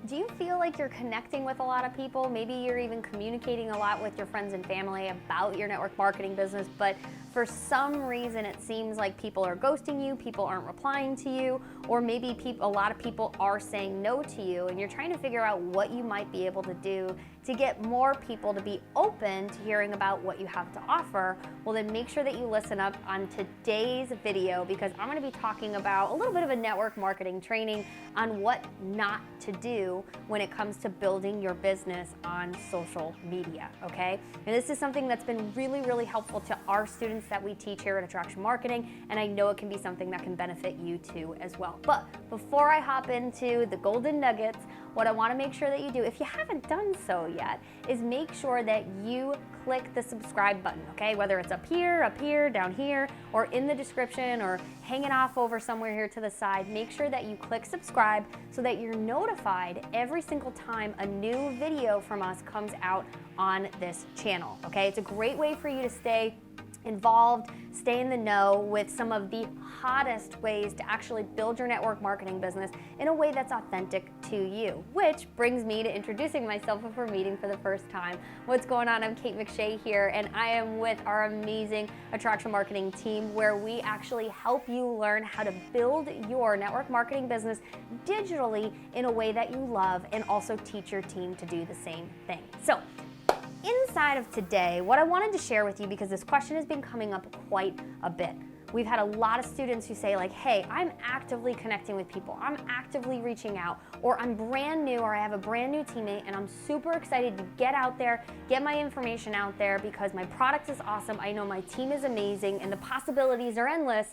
do you feel like you're connecting with a lot of people? Maybe you're even communicating a lot with your friends and family about your network marketing business, but for some reason it seems like people are ghosting you, people aren't replying to you, or maybe a lot of people are saying no to you, and you're trying to figure out what you might be able to do to get more people to be open to hearing about what you have to offer. Well, then make sure that you listen up on today's video, because I'm going to be talking about a little bit of a network marketing training on what not to do when it comes to building your business on social media, okay? And this is something that's been really, really helpful to our students that we teach here at Attraction Marketing, and I know it can be something that can benefit you too as well. But before I hop into the golden nuggets, what I want to make sure that you do, if you haven't done so yet, is make sure that you click the subscribe button, okay? Whether it's up here, down here, or in the description, or hanging off over somewhere here to the side, make sure that you click subscribe so that you're notified every single time a new video from us comes out on this channel, okay? It's a great way for you to stay involved, stay in the know with some of the hottest ways to actually build your network marketing business in a way that's authentic to you. Which brings me to introducing myself if we're meeting for the first time. What's going on? I'm Kate McShay here, and I am with our amazing Attraction Marketing team, where we actually help you learn how to build your network marketing business digitally in a way that you love, and also teach your team to do the same thing. So, inside of today, what I wanted to share with you, because this question has been coming up quite a bit. We've had a lot of students who say like, hey, I'm actively connecting with people, I'm actively reaching out, or I'm brand new, or I have a brand new teammate, and I'm super excited to get out there, get my information out there because my product is awesome, I know my team is amazing, and the possibilities are endless.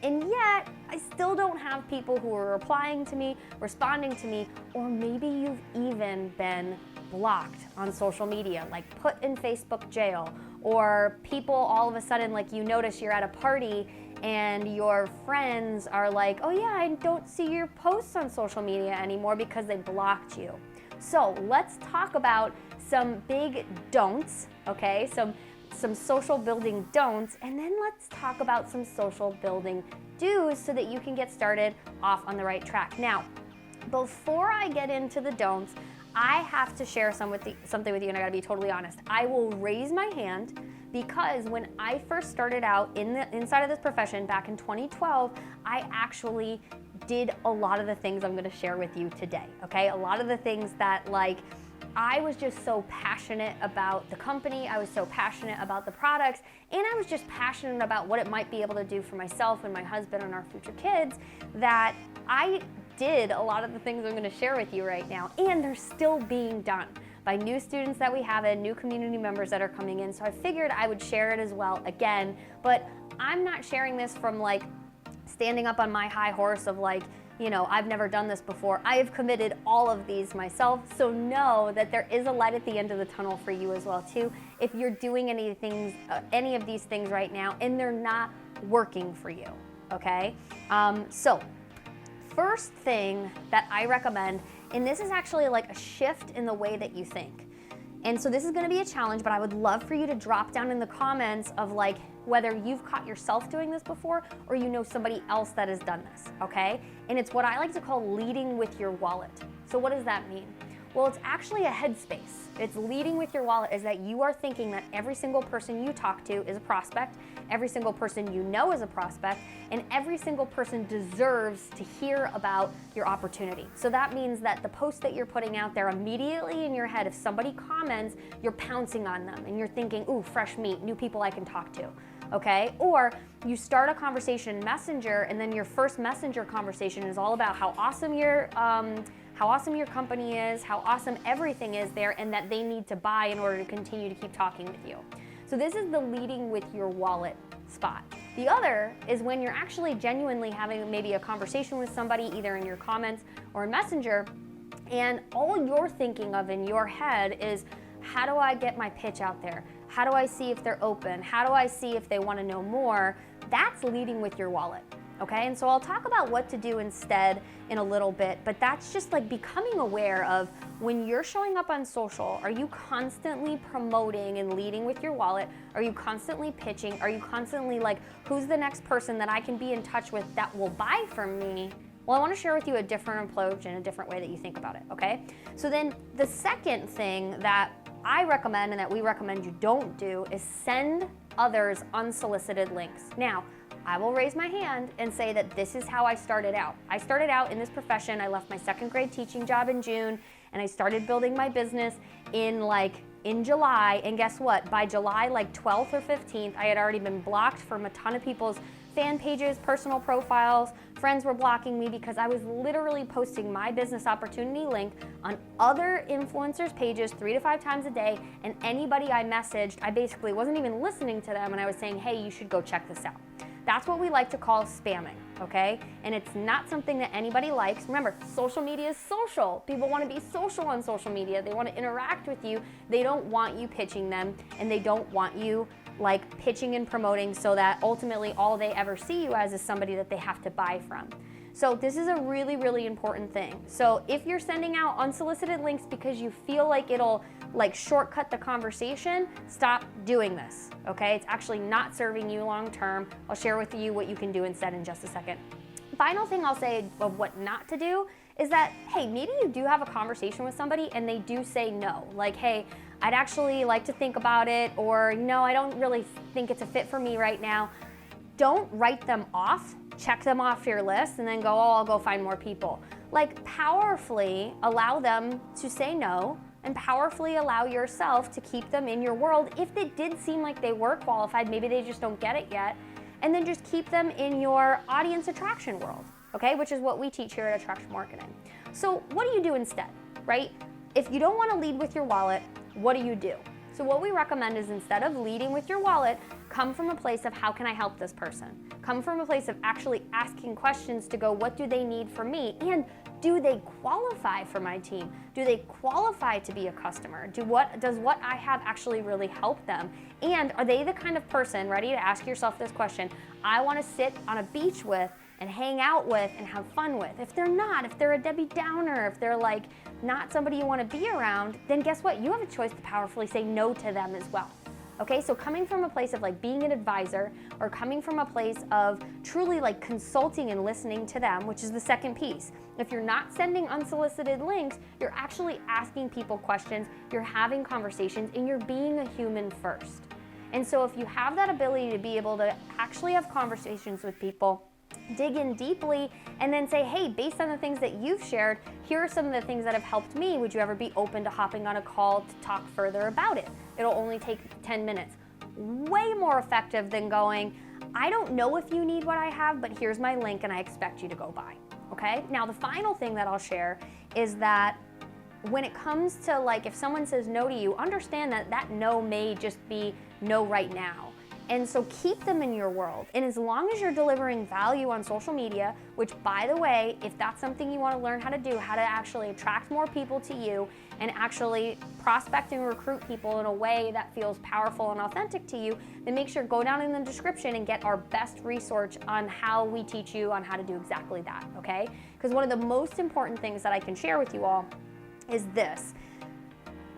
And yet, I still don't have people who are replying to me, responding to me, or maybe you've even been blocked on social media, like put in Facebook jail, or people all of a sudden, like you notice you're at a party and your friends are like, oh yeah, I don't see your posts on social media anymore because they blocked you. So let's talk about some big don'ts, okay? Some social building don'ts, and then let's talk about some social building do's so that you can get started off on the right track. Now, before I get into the don'ts, I have to share something with you, and I gotta be totally honest. I will raise my hand because when I first started out inside of this profession back in 2012, I actually did a lot of the things I'm gonna share with you today, okay? A lot of the things that, like, I was just so passionate about the company, I was so passionate about the products, and I was just passionate about what it might be able to do for myself and my husband and our future kids, that I did a lot of the things I'm going to share with you right now, and they're still being done by new students that we have and new community members that are coming in. So I figured I would share it as well again, but I'm not sharing this from like standing up on my high horse of like, you know, I've never done this before. I have committed all of these myself, so know that there is a light at the end of the tunnel for you as well too. If you're doing any of these things right now and they're not working for you, okay? So first thing that I recommend, and this is actually like a shift in the way that you think. And so this is gonna be a challenge, but I would love for you to drop down in the comments of like whether you've caught yourself doing this before or you know somebody else that has done this, okay? And it's what I like to call leading with your wallet. So what does that mean? Well, it's actually a headspace. It's leading with your wallet is that you are thinking that every single person you talk to is a prospect, every single person you know is a prospect, and every single person deserves to hear about your opportunity. So that means that the post that you're putting out there, immediately in your head, if somebody comments, you're pouncing on them and you're thinking, ooh, fresh meat, new people I can talk to. Okay? Or you start a conversation in Messenger, and then your first Messenger conversation is all about how awesome your company is, how awesome everything is there, and that they need to buy in order to continue to keep talking with you. So this is the leading with your wallet spot. The other is when you're actually genuinely having maybe a conversation with somebody, either in your comments or in Messenger, and all you're thinking of in your head is, how do I get my pitch out there? How do I see if they're open? How do I see if they want to know more? That's leading with your wallet. Okay, and so I'll talk about what to do instead in a little bit, but that's just like becoming aware of when you're showing up on social, are you constantly promoting and leading with your wallet? Are you constantly pitching? Are you constantly like, who's the next person that I can be in touch with that will buy from me? Well, I want to share with you a different approach and a different way that you think about it, okay? So then the second thing that I recommend and that we recommend you don't do is send others unsolicited links. Now, I will raise my hand and say that this is how I started out. I started out in this profession. I left my second grade teaching job in June, and I started building my business in July, and guess what? By July 12th or 15th, I had already been blocked from a ton of people's fan pages, personal profiles. Friends were blocking me because I was literally posting my business opportunity link on other influencers' pages 3 to 5 times a day, and anybody I messaged, I basically wasn't even listening to them, and I was saying, hey, you should go check this out. That's what we like to call spamming, okay? And it's not something that anybody likes. Remember, social media is social. People want to be social on social media. They want to interact with you. They don't want you pitching them, and they don't want you pitching and promoting so that ultimately all they ever see you as is somebody that they have to buy from. So this is a really, really important thing. So if you're sending out unsolicited links because you feel like it'll shortcut the conversation, stop doing this, okay? It's actually not serving you long term. I'll share with you what you can do instead in just a second. Final thing I'll say of what not to do is that, hey, maybe you do have a conversation with somebody and they do say no. Like, hey, I'd actually like to think about it, or no, I don't really think it's a fit for me right now. Don't write them off, check them off your list, and then go, oh, I'll go find more people. Powerfully allow them to say no, and powerfully allow yourself to keep them in your world if it did seem like they were qualified, maybe they just don't get it yet, and then just keep them in your audience attraction world, okay, which is what we teach here at Attraction Marketing. So what do you do instead, right? If you don't want to lead with your wallet, what do you do? So what we recommend is instead of leading with your wallet, come from a place of how can I help this person? Come from a place of actually asking questions to go, what do they need from me? And do they qualify for my team? Do they qualify to be a customer? Does what I have actually really help them? And are they the kind of person, ready to ask yourself this question, I want to sit on a beach with and hang out with and have fun with? If they're not, if they're a Debbie Downer, if they're not somebody you want to be around, then guess what? You have a choice to powerfully say no to them as well. Okay, so coming from a place of being an advisor, or coming from a place of truly consulting and listening to them, which is the second piece. If you're not sending unsolicited links, you're actually asking people questions, you're having conversations, and you're being a human first. And so if you have that ability to be able to actually have conversations with people, dig in deeply, and then say, hey, based on the things that you've shared, here are some of the things that have helped me. Would you ever be open to hopping on a call to talk further about it? It'll only take 10 minutes. Way more effective than going, I don't know if you need what I have, but here's my link and I expect you to go buy, okay? Now, the final thing that I'll share is that when it comes to if someone says no to you, understand that that no may just be no right now. And so keep them in your world. And as long as you're delivering value on social media, which by the way, if that's something you want to learn how to do, how to actually attract more people to you and actually prospect and recruit people in a way that feels powerful and authentic to you, then make sure go down in the description and get our best resource on how we teach you on how to do exactly that, okay? Because one of the most important things that I can share with you all is this.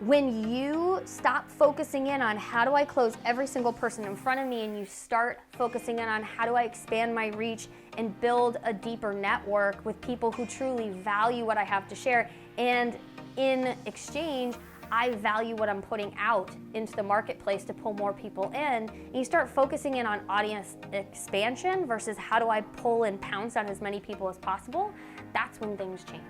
When you stop focusing in on how do I close every single person in front of me, and you start focusing in on how do I expand my reach and build a deeper network with people who truly value what I have to share, and in exchange, I value what I'm putting out into the marketplace to pull more people in, and you start focusing in on audience expansion versus how do I pull and pounce on as many people as possible, that's when things change.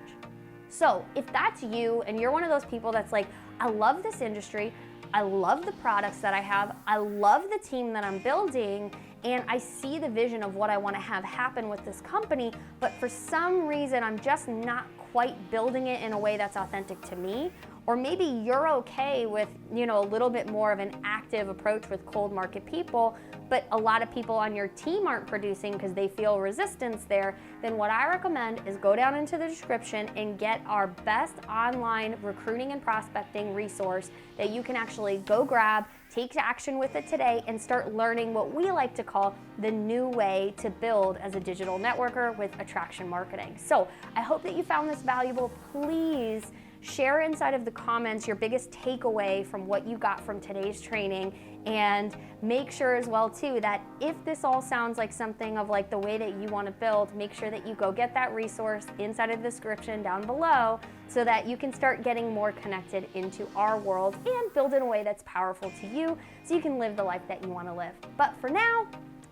So if that's you and you're one of those people that's I love this industry, I love the products that I have, I love the team that I'm building, and I see the vision of what I want to have happen with this company, but for some reason I'm just not quite building it in a way that's authentic to me, or maybe you're okay with, a little bit more of an active approach with cold market people, but a lot of people on your team aren't producing because they feel resistance there, then what I recommend is go down into the description and get our best online recruiting and prospecting resource that you can actually go grab, take action with it today, and start learning what we like to call the new way to build as a digital networker with attraction marketing. So I hope that you found this valuable. Please share inside of the comments your biggest takeaway from what you got from today's training, and make sure as well too that if this all sounds like something of like the way that you want to build, make sure that you go get that resource inside of the description down below so that you can start getting more connected into our world and build in a way that's powerful to you so you can live the life that you want to live. But for now,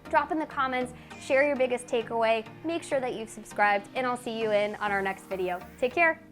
drop in the comments, share your biggest takeaway, make sure that you've subscribed, and I'll see you on our next video. Take care.